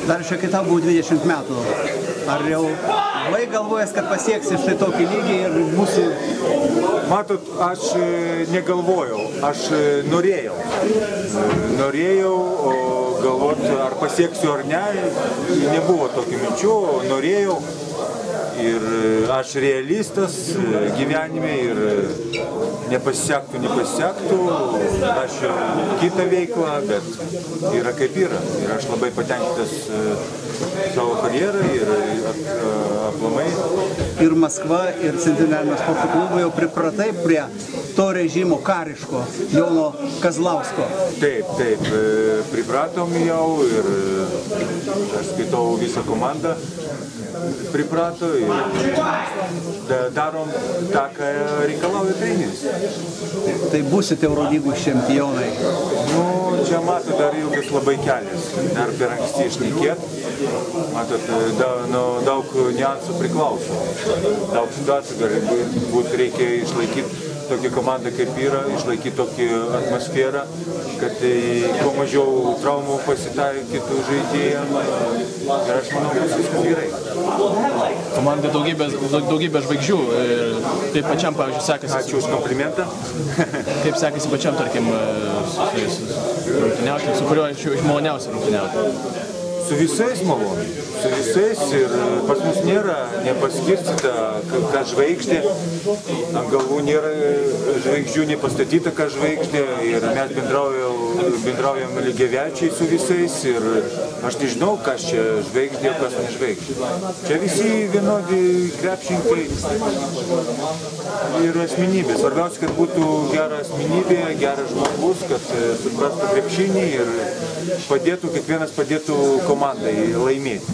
Dar šiek tau buvo 20 metų. Ar jau buvai galvojęs, kad pasieksi štai tokį lygį ir mūsų... Matot, aš negalvojau, aš norėjau. Norėjau, o galvoti, ar pasieksiu ar ne, nebuvo tokių minčių, norėjau. Ir aš realistas gyvenime ir nepasisektų, aš kitą veiklą, bet yra kaip yra. Ir aš labai patenkintas savo karjerą ir aplamai. Ir Maskva, ir Centrinio sporto klubo jau pripratai prie to režimo kariško Jono Kazlausko. Taip, pripratom jau ir aš skaitau visą komandą. Priprato ir darom tą, ką reikalauja treneris. Tai būsite Eurolygos čempionai? Nu, čia matot, dar ilgas labai kelias, dar per anksti šnekėt. Matot, daug niuansų priklauso. Daug situacijų gali būt, reikia išlaikyti tokią komandą kaip yra, išlaikyti tokią atmosferą, kad kuo mažiau traumų pasitaikytų žaidėjams. Ir aš manau, kad viskas gerai. Komandai daugybė žvaigždžių. Kaip pačiam, pavyzdžiui, sekasi... Ačiū už komplimentą. Kaip sekasi pačiam, tarkim, rungtyniauti, su kuriuo iš maloniausiai rungtyniauti? Su visais malonu. Su visais ir pas mus nėra nepaskirstyta, kad žvaigždė. Ant galvų nėra žvaigždžių nepastatyta, kad žvaigždė. Ir mes bendraujam lygiaverčiai su visais. Ir aš nežinau, kas čia žvaigždė, kas ne žvaigždė. Čia visi vienodi krepšininkai ir asmenybė. Svarbiausia, kad būtų gera asmenybė, geras žmogus, kad suprastų krepšinį ir kiekvienas padėtų komandai laimėti.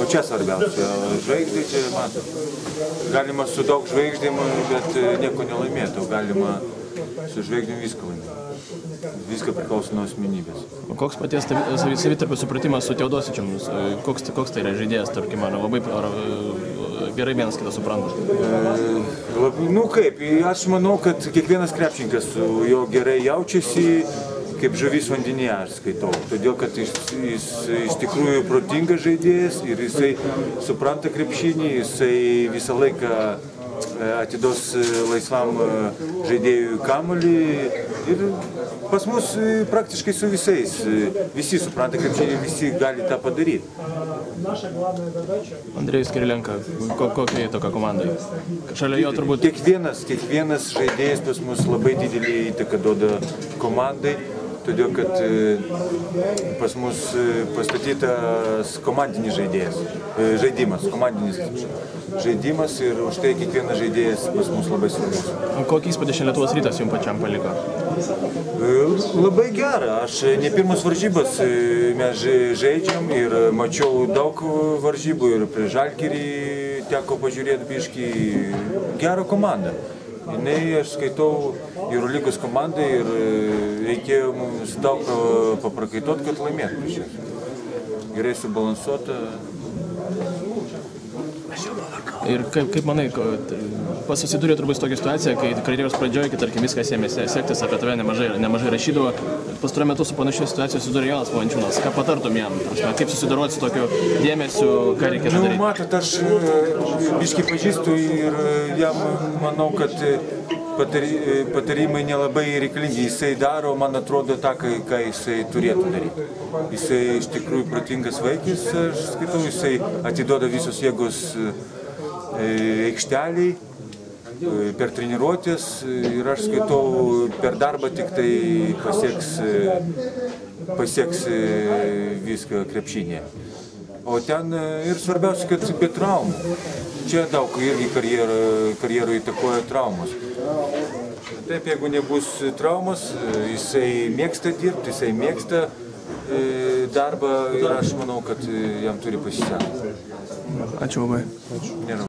O čia svarbiausia. Žvaigždė čia, matot, galima su daug žvaigždėm, bet nieko nelaimėti, o galima su žvaigždėm viską laimėti. Viską priklauso nuo asmenybės. O koks paties savitarpio supratimas su Teodosičium? Koks tai yra žaidėjas, tarkim, ar labai gerai vienas kitą supranta? Nu kaip, aš manau, kad kiekvienas krepšininkas su jo gerai jaučiasi, kaip žuvis vandenyje, aš skaitau. Todėl, kad jis iš tikrųjų protingas žaidėjas ir jisai supranta krepšinį, jisai visą laiką atiduos laisvam žaidėjui kamuolį. Ir pas mus praktiškai su visais. Visi supranta krepšinį, visi gali tą padaryti. Andrėjus Kirilenka, kokia įtaka komandai? Šalia jo turbūt... Kiekvienas žaidėjas pas mus labai didelį įtaką duoda komandai. Todėl, kad pas mus pastatytas komandinis žaidimas ir už tai kiekvienas žaidėjas pas mus labai svarbus. Kokį įspūdį šiandien Lietuvos Rytas jums pačiam paliko? Labai gera. Aš ne pirmas varžybas mes žaidžiam ir mačiau daug varžybų ir prie Žalgirį teko pažiūrėti biškį. Gerą komandą. Aš skaitau Eurolygos komandai ir reikėjo mums daug paprakaituoti, kad laimėtų. Gerai subalansuota. Ir kaip manai, susidūrė turbūt tokia situacija, kai karjeros pradžioje, kai tarkim viskas ėmė sektis, apie tave nemažai rašydavo. Pastaruoju metu su panašia situacija susidūrė Jonas Valančiūnas. Ką patartum jam? Kaip susidoroti su tokiu dėmesiu, ką reikėtų daryti? Matot, aš biškį pažįstu ir jam manau, kad patarimai nelabai reikalingi. Jisai daro, man atrodo, tą, ką jisai turėtų daryti. Jisai iš tikrųjų protingas vaikis, aš skaitau, jisai atiduoda visos jėgos aikšteliai, per treniruotės ir aš skaitau, per darbą tik tai pasieks viską krepšinėje. O ten ir svarbiausia, kad be traumų. Čia daug irgi karjerų įtakoja traumos. Taip, jeigu nebus traumos, jisai mėgsta dirbti, jisai mėgsta darbą ir aš manau, kad jam turi pasisekti. Ačiū labai.